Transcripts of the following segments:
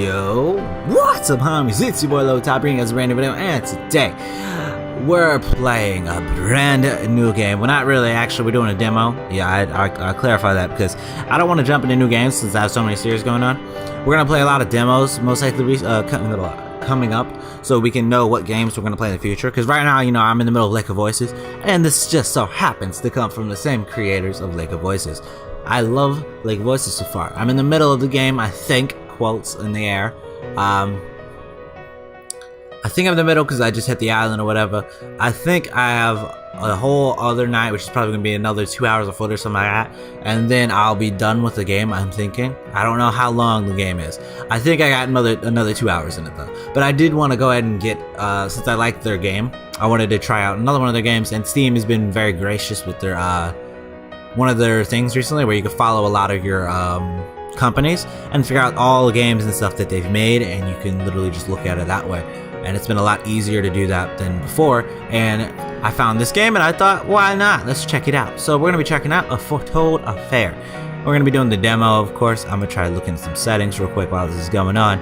Yo, what's up, homies? It's your boy LowTide bringing us a brand new video, and today we're playing a brand new game. Well, not really, actually, we're doing a demo. Yeah, I clarify that because I don't want to jump into new games since I have so many series going on. We're gonna play a lot of demos, most likely coming up, so we can know what games we're gonna play in the future. Because right now, you know, I'm in the middle of Lake of Voices, and this just so happens to come from the same creators of Lake of Voices. I love Lake of Voices so far. I'm in the middle of the game, I think. Quotes in the air. I think I'm in the middle because I just hit the island or whatever. I think I have a whole other night, which is probably gonna be another 2 hours of footage, something like that, and then I'll be done with the game. I'm thinking. I don't know how long the game is. I think I got another 2 hours in it though. But I did want to go ahead and get since I liked their game, I wanted to try out another one of their games, and Steam has been very gracious with their one of their things recently where you can follow a lot of your companies and figure out all the games and stuff that they've made, and you can literally just look at it that way. And it's been a lot easier to do that than before, and I found this game and I thought, why not? Let's check it out. So we're gonna be checking out A Foretold Affair. We're gonna be doing the demo, of course. I'm gonna try to look into some settings real quick while this is going on.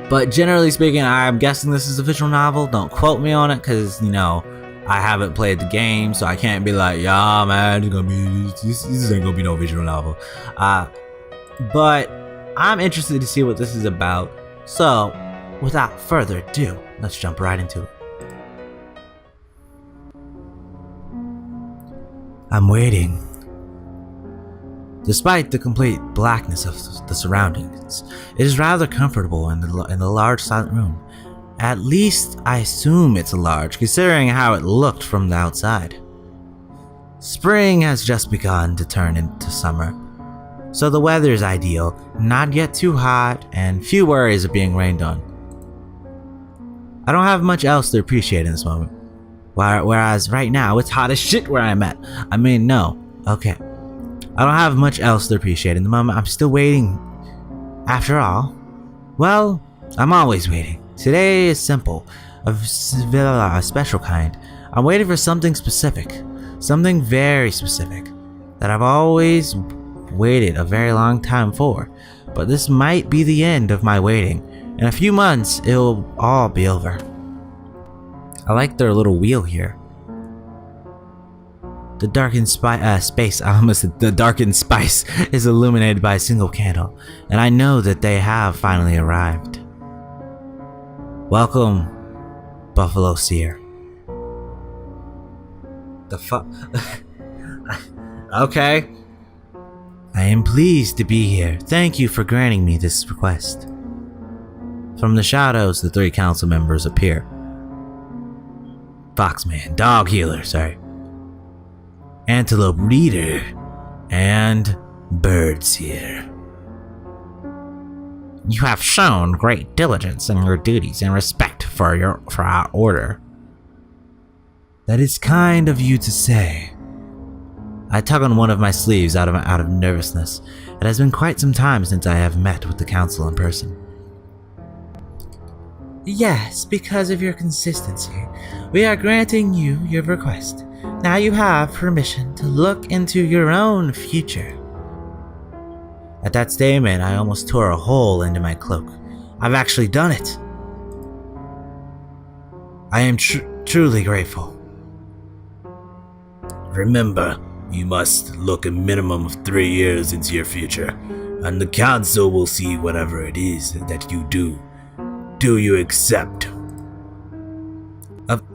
But generally speaking, I'm guessing this is a visual novel. Don't quote me on it, because you know I haven't played the game, so I can't be like, yeah, man, this ain't gonna be no visual novel. But I'm interested to see what this is about. So, without further ado, let's jump right into it. I'm waiting. Despite the complete blackness of the surroundings, it is rather comfortable in the large silent room. At least I assume it's large, considering how it looked from the outside. Spring has just begun to turn into summer, so the weather is ideal, not yet too hot, and few worries of being rained on. I don't have much else to appreciate in this moment, whereas right now it's hot as shit where I'm at. I mean, no, okay. I don't have much else to appreciate in the moment. I'm still waiting. After all, well, I'm always waiting. Today is simple, a special kind. I'm waiting for something specific, something very specific, that I've always waited a very long time for. But this might be the end of my waiting. In a few months, it'll all be over. I like their little wheel here. The darkened space, I almost said the darkened spice, is illuminated by a single candle, and I know that they have finally arrived. Welcome, Buffalo Seer. The fuck? Okay. I am pleased to be here. Thank you for granting me this request. From the shadows, the three council members appear. Foxman, Dog Healer, sorry. Antelope Reader, and Bird Seer. You have shown great diligence in your duties and respect for our order. That is kind of you to say. I tug on one of my sleeves out of nervousness. It has been quite some time since I have met with the council in person. Yes, because of your consistency, we are granting you your request. Now you have permission to look into your own future. At that statement, I almost tore a hole into my cloak. I've actually done it. I am truly grateful. Remember, you must look a minimum of 3 years into your future, and the council will see whatever it is that you do. Do you accept?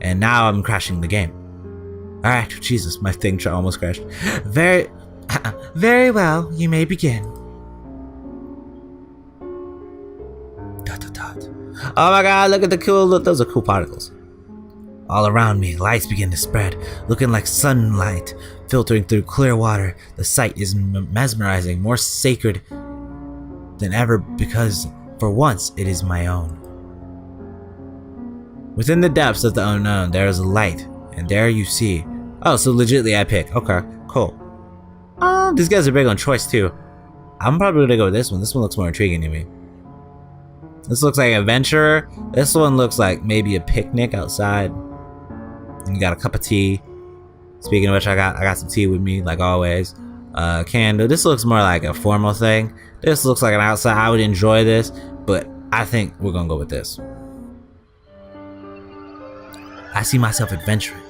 And now I'm crashing the game. Alright, Jesus, my thing almost crashed. Very well, you may begin. Oh my god, look at the cool, look, those are cool particles. All around me, lights begin to spread, looking like sunlight filtering through clear water. The sight is mesmerizing, more sacred than ever, because for once it is my own. Within the depths of the unknown, there is a light, and there you see. Oh, so legitly I pick. Okay, cool. These guys are big on choice too. I'm probably gonna go with this one. This one looks more intriguing to me. This looks like adventurer. This one looks like maybe a picnic outside. And you got a cup of tea. Speaking of which, I got some tea with me, like always. candle. This looks more like a formal thing. This looks like an outside. I would enjoy this, but I think we're gonna go with this. I see myself adventuring.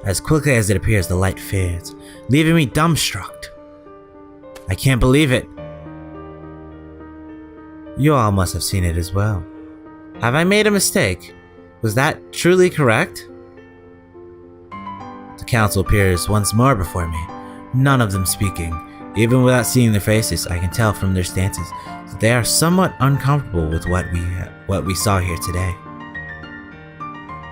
As quickly as it appears, the light fades, leaving me dumbstruck. I can't believe it. You all must have seen it as well. Have I made a mistake? Was that truly correct? The council appears once more before me, none of them speaking. Even without seeing their faces, I can tell from their stances that they are somewhat uncomfortable with what we saw here today.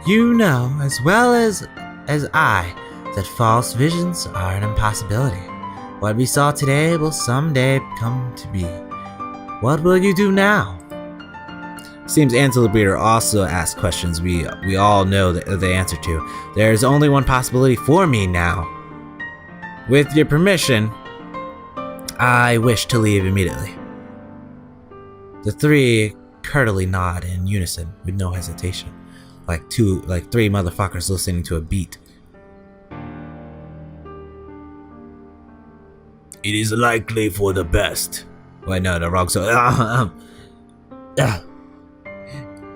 You know as well as I that false visions are an impossibility. What we saw today will someday come to be. What will you do now? Seems Antelope Breeder also asks questions we all know the answer to. There is only one possibility for me now. With your permission, I wish to leave immediately. The three curtly nod in unison with no hesitation, like three motherfuckers listening to a beat. It is likely for the best. Wait, no, the wrong song.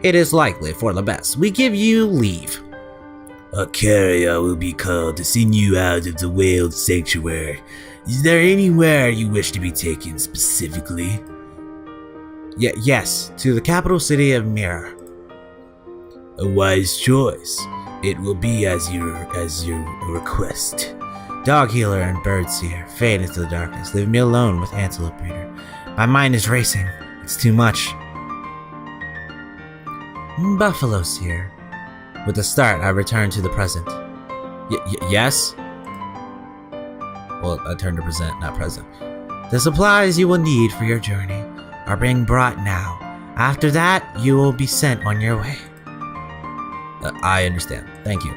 It is likely for the best. We give you leave. A carrier will be called to send you out of the whaled sanctuary. Is there anywhere you wish to be taken specifically? Yes, to the capital city of Mira. A wise choice. It will be as your request. Dog healer and bird seer fade into the darkness. Leave me alone with Antelope Breeder. My mind is racing. It's too much. Buffalo seer. With a start, I return to the present. Yes? Well, I turn to present, not present. The supplies you will need for your journey are being brought now. After that, you will be sent on your way. I understand. Thank you.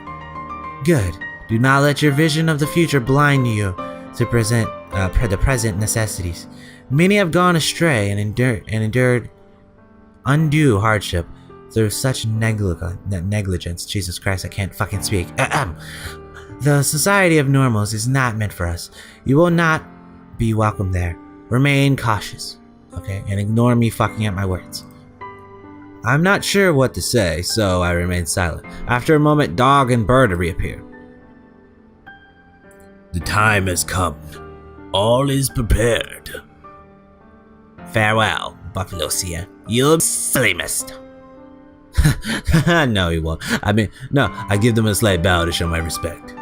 Good. Do not let your vision of the future blind you to the present necessities. Many have gone astray and endured undue hardship through such negligence. Jesus Christ, I can't fucking speak. The society of normals is not meant for us. You will not be welcome there. Remain cautious, okay? And ignore me fucking up my words. I'm not sure what to say, so I remain silent. After a moment, dog and bird reappear. The time has come. All is prepared. Farewell, Buffalo Seer. You'll be silly missed. No, he won't. No, I give them a slight bow to show my respect.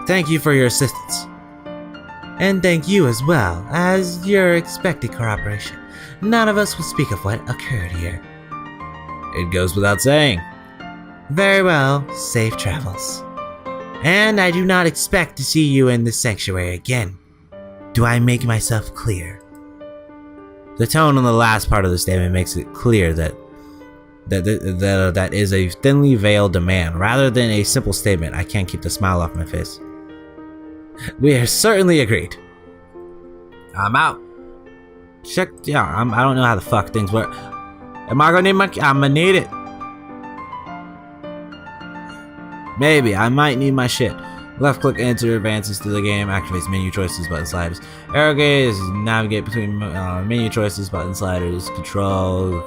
Thank you for your assistance. And thank you as well as your expected cooperation. None of us will speak of what occurred here. It goes without saying. Very well, safe travels. And I do not expect to see you in this sanctuary again. Do I make myself clear? The tone on the last part of the statement makes it clear that is a thinly veiled demand rather than a simple statement. I can't keep the smile off my face. We are certainly agreed. I'm out. I don't know how the fuck things work. Am I gonna need my? I'm gonna need it. Maybe I might need my shit. Left click enter advances to the game. Activates menu choices button sliders. Arrow gaze navigate between menu choices button sliders. Control.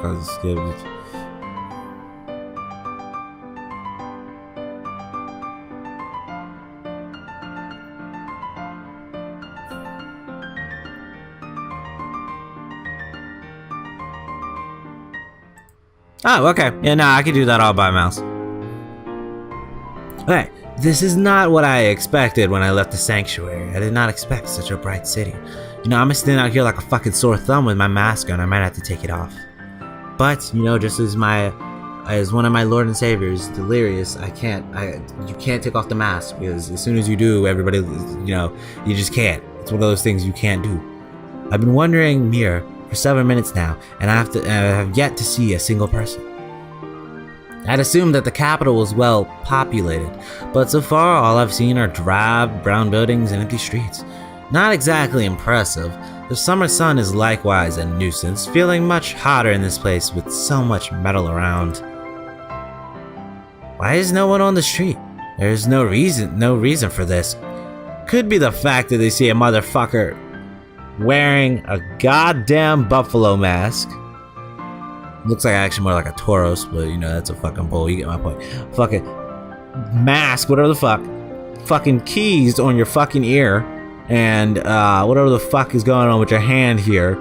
Oh, okay. Yeah, no, I can do that all by mouse. Okay, this is not what I expected when I left the sanctuary. I did not expect such a bright city. You know, I'm gonna stand out here like a fucking sore thumb with my mask on. I might have to take it off. But, you know, just as one of my Lord and Saviors, Delirious, you can't take off the mask because as soon as you do, everybody, you know, you just can't. It's one of those things you can't do. I've been wandering Mir for several minutes now, and I have yet to see a single person. I'd assumed that the capital was well populated, but so far all I've seen are drab, brown buildings and empty streets. Not exactly impressive. The summer sun is likewise a nuisance, feeling much hotter in this place with so much metal around. Why is no one on the street? There is no reason for this. Could be the fact that they see a motherfucker wearing a goddamn buffalo mask. Looks like actually more like a Tauros, but you know, that's a fucking bull. You get my point. Fucking mask, whatever the fuck. Fucking keys on your fucking ear. And whatever the fuck is going on with your hand here.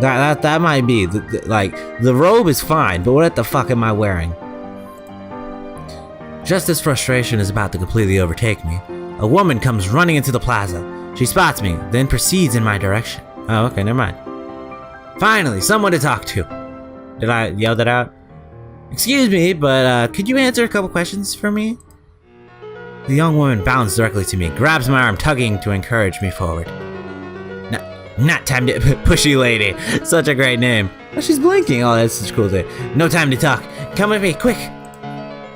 That might be. Like, the robe is fine, but what the fuck am I wearing? Just as frustration is about to completely overtake me, a woman comes running into the plaza. She spots me, then proceeds in my direction. Oh, okay, never mind. Finally, someone to talk to. Did I yell that out? Excuse me, but could you answer a couple questions for me? The young woman bounds directly to me, grabs my arm, tugging to encourage me forward. Not time to pushy lady. Such a great name. Oh, she's blinking. Oh, that's such a cool thing. No time to talk. Come with me, quick.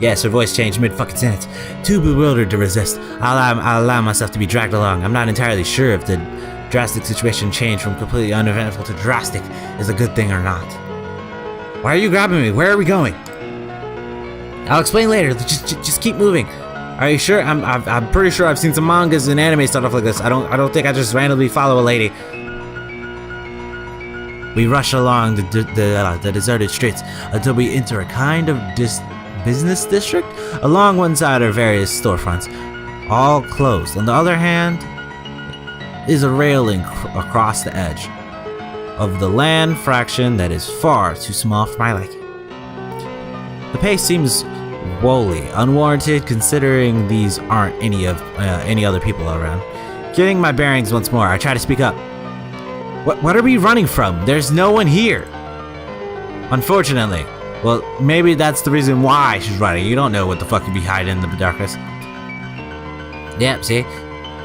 Yes, her voice changed mid-fucking sentence. Too bewildered to resist. I'll allow myself to be dragged along. I'm not entirely sure if the drastic situation change from completely uneventful to drastic is a good thing or not. Why are you grabbing me? Where are we going? I'll explain later. Just keep moving. Are you sure? I'm pretty sure I've seen some mangas and anime start off like this. I don't think I just randomly follow a lady. We rush along the deserted streets until we enter a kind of business district. Along one side are various storefronts, all closed. On the other hand, is a railing across the edge of the land fraction that is far too small for my liking. The pace seems wholly unwarranted, considering these aren't any other people around. Getting my bearings once more, I try to speak up. What are we running from? There's no one here. Unfortunately. Well, maybe that's the reason why she's running. You don't know what the fuck could be hiding in the darkness. Yep, see?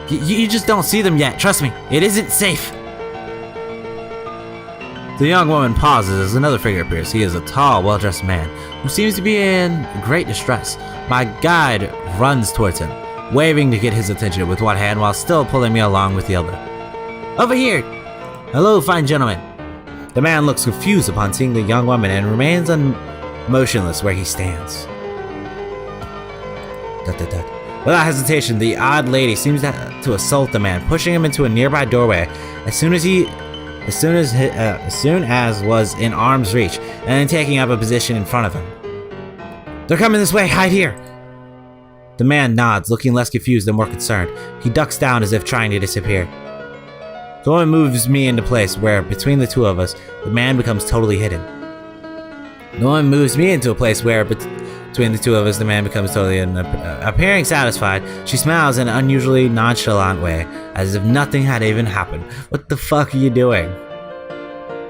You just don't see them yet. Trust me, it isn't safe. The young woman pauses as another figure appears. He is a tall, well-dressed man who seems to be in great distress. My guide runs towards him, waving to get his attention with one hand while still pulling me along with the other. Over here! Hello, fine gentlemen. The man looks confused upon seeing the young woman and remains motionless where he stands. Without hesitation, the odd lady seems to assault the man, pushing him into a nearby doorway as soon as was in arm's reach, and then taking up a position in front of him. They're coming this way, hide here! The man nods, looking less confused and more concerned. He ducks down as if trying to disappear. The woman moves me into place where, between the two of us, the man becomes totally hidden. The woman moves me into a place where, between the two of us, the man becomes totally hidden. Appearing satisfied, she smiles in an unusually nonchalant way, as if nothing had even happened. What the fuck are you doing?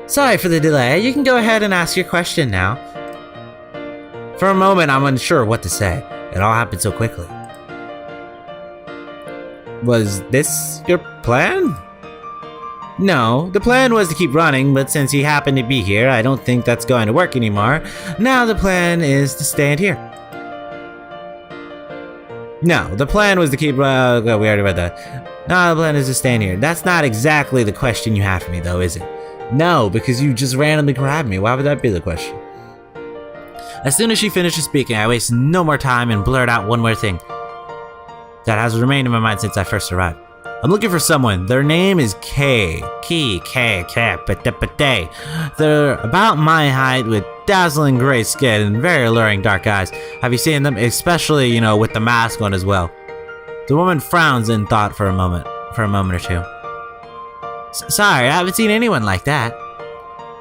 Sorry for the delay. You can go ahead and ask your question now. For a moment, I'm unsure what to say. It all happened so quickly. Was this your plan? No, the plan was to keep running, but since he happened to be here, I don't think that's going to work anymore. Now the plan is to stand here. No, the plan was to keep... we already read that. No, the plan is to stand here. That's not exactly the question you have for me, though, is it? No, because you just randomly grabbed me. Why would that be the question? As soon as she finishes speaking, I waste no more time and blurt out one more thing that has remained in my mind since I first arrived. I'm looking for someone. Their name is K. They're about my height with dazzling gray skin and very alluring dark eyes. Have you seen them? Especially, with the mask on as well. The woman frowns in thought for a moment or two. Sorry, I haven't seen anyone like that.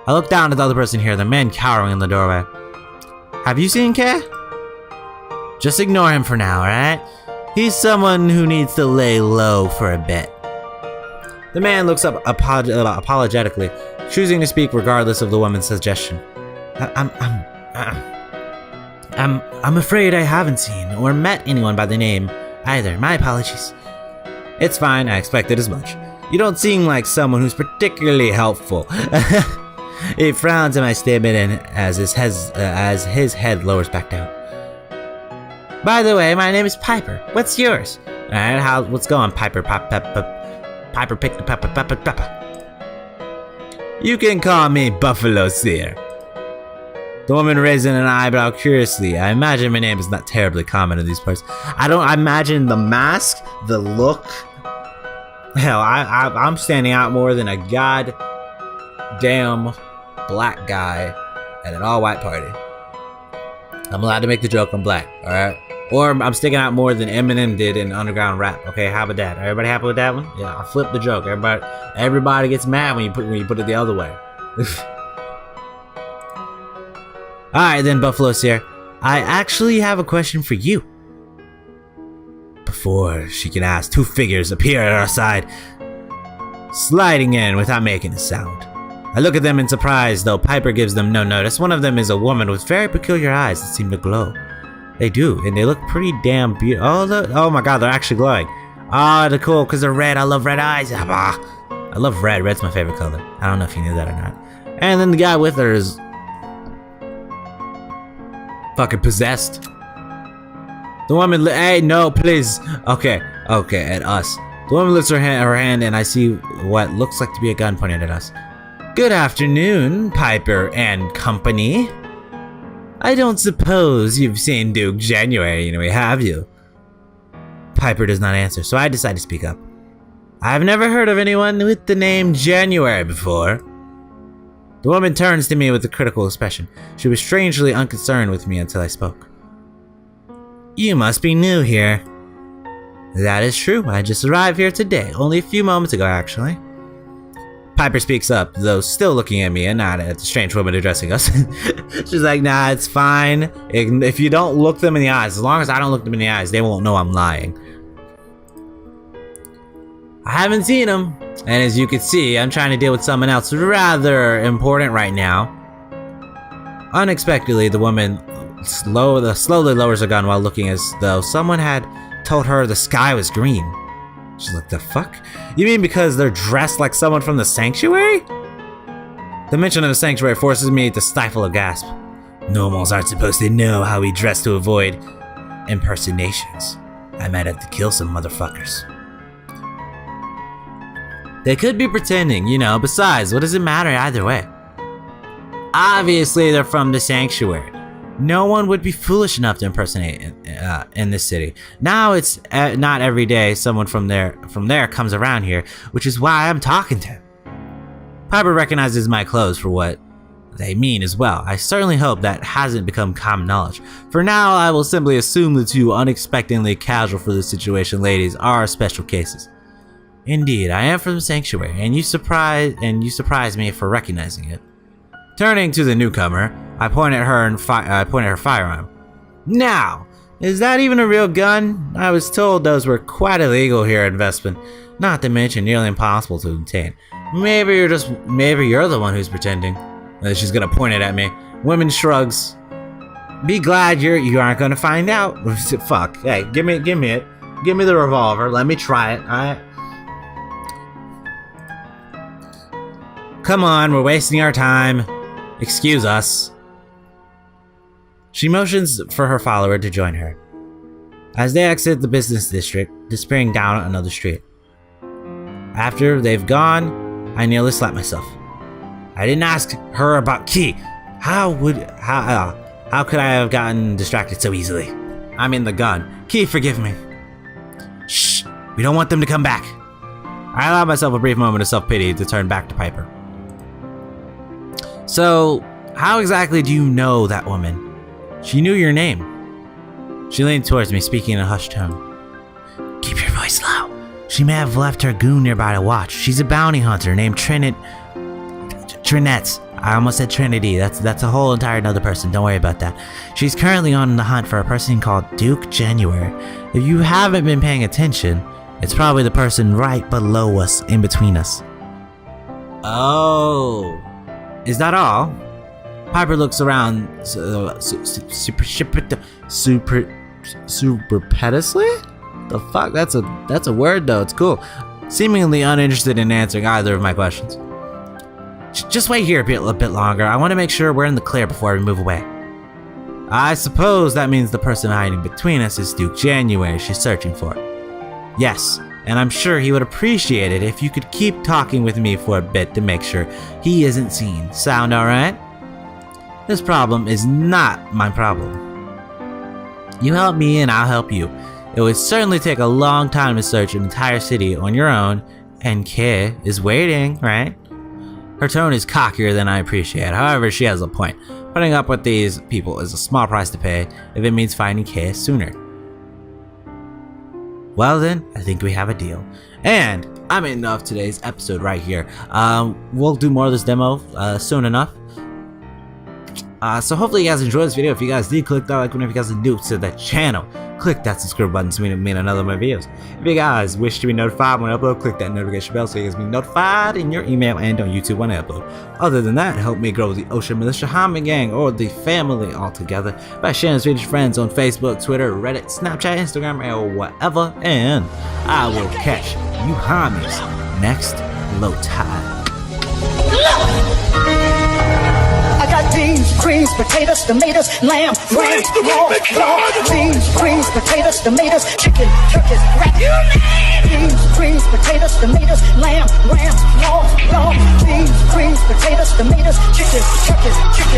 I look down at the other person here, the man cowering in the doorway. Have you seen K? Just ignore him for now, alright? He's someone who needs to lay low for a bit. The man looks up apologetically, choosing to speak regardless of the woman's suggestion. I'm afraid I haven't seen or met anyone by the name either. My apologies. It's fine, I expected as much. You don't seem like someone who's particularly helpful. He frowns at my statement and as his head lowers back down. By the way, my name is Piper. What's yours? Alright, what's going, Piper? Piper pick the pepper. You can call me Buffalo Seer. The woman raised an eyebrow curiously. I imagine my name is not terribly common in these parts. I imagine the mask, the look. Hell, I'm standing out more than a goddamn black guy at an all-white party. I'm allowed to make the joke I'm black, alright? Or I'm sticking out more than Eminem did in underground rap. Okay, how about that? Everybody happy with that one? Yeah, I flipped the joke. Everybody gets mad when you put it the other way. Alright then, Buffalo's here. I actually have a question for you. Before she can ask, two figures appear at our side, sliding in without making a sound. I look at them in surprise, though Piper gives them no notice. One of them is a woman with very peculiar eyes that seem to glow. They do, and they look pretty damn beautiful. Oh my god, they're actually glowing. They're cool because they're red. I love red eyes. I love red. Red's my favorite color. I don't know if you knew that or not. And then the guy with her is fucking possessed. The woman, hey, no, please. Okay, at us. The woman lifts her hand, and I see what looks like to be a gun pointed at us. Good afternoon, Piper and company. I don't suppose you've seen Duke January, have you? Piper does not answer, so I decide to speak up. I've never heard of anyone with the name January before. The woman turns to me with a critical expression. She was strangely unconcerned with me until I spoke. You must be new here. That is true. I just arrived here today, only a few moments ago, actually. Piper speaks up, though still looking at me and not at the strange woman addressing us. She's like, nah, it's fine. If you don't look them in the eyes, as long as I don't look them in the eyes, they won't know I'm lying. I haven't seen them, and as you can see, I'm trying to deal with someone else rather important right now. Unexpectedly, the woman slowly lowers her gun while looking as though someone had told her the sky was green. She's like, the fuck? You mean because they're dressed like someone from the sanctuary? The mention of the sanctuary forces me to stifle a gasp. Normals aren't supposed to know how we dress to avoid impersonations. I might have to kill some motherfuckers. They could be pretending, besides, what does it matter either way? Obviously, they're from the sanctuary. No one would be foolish enough to impersonate in this city. Now it's not every day someone from there comes around here, which is why I'm talking to him. Piper recognizes my clothes for what they mean as well. I certainly hope that hasn't become common knowledge. For now, I will simply assume the two unexpectedly casual for this situation ladies are special cases. Indeed, I am from the sanctuary, and you surprised me for recognizing it. Turning to the newcomer, I point at her and her firearm. Now, is that even a real gun? I was told those were quite illegal here at Vespin, not to mention nearly impossible to obtain. Maybe you're the one who's pretending. She's gonna point it at me. Woman shrugs. Be glad you aren't gonna find out. Fuck. Hey, give me it. Give me the revolver. Let me try it. Alright. Come on, we're wasting our time. Excuse us. She motions for her follower to join her. As they exit the business district, disappearing down another street. After they've gone, I nearly slap myself. I didn't ask her about Key. How could I have gotten distracted so easily? I mean the gun. Key, forgive me. Shh, we don't want them to come back. I allowed myself a brief moment of self-pity to turn back to Piper. So, how exactly do you know that woman? She knew your name. She leaned towards me, speaking in a hushed tone. Keep your voice low. She may have left her goon nearby to watch. She's a bounty hunter named Trinette. I almost said Trinity. That's a whole entire another person. Don't worry about that. She's currently on the hunt for a person called Duke January. If you haven't been paying attention, it's probably the person right below us, in between us. Oh. Is that all? Piper looks around superpetiously? The fuck? That's a word though. It's cool. Seemingly uninterested in answering either of my questions. Just wait here a bit longer. I want to make sure we're in the clear before we move away. I suppose that means the person hiding between us is Duke January she's searching for. Yes, and I'm sure he would appreciate it if you could keep talking with me for a bit to make sure he isn't seen. Sound alright? This problem is not my problem. You help me and I'll help you. It would certainly take a long time to search an entire city on your own, and Kay is waiting, right? Her tone is cockier than I appreciate. However, she has a point. Putting up with these people is a small price to pay if it means finding Kay sooner. Well then, I think we have a deal. And I'm ending off today's episode right here. We'll do more of this demo soon enough. So hopefully you guys enjoyed this video. If you guys did, click that like button. If you guys are new to the channel, click that subscribe button to me and another of my videos. If you guys wish to be notified when I upload, click that notification bell so you guys be notified in your email and on YouTube when I upload. Other than that, help me grow the Ocean Militia Hamie gang, or the family altogether, by sharing this video with your friends on Facebook, Twitter, Reddit, Snapchat, Instagram, or whatever. And I will catch you Hamies next LowTide. Beans, greens, potatoes, tomatoes, lamb, ram, raw, beans, greens, potatoes, tomatoes, chicken, turkeys, rat. Beans, greens, potatoes, tomatoes, lamb, ram, raw, beans, greens, potatoes, tomatoes, chicken, turkeys, chicken.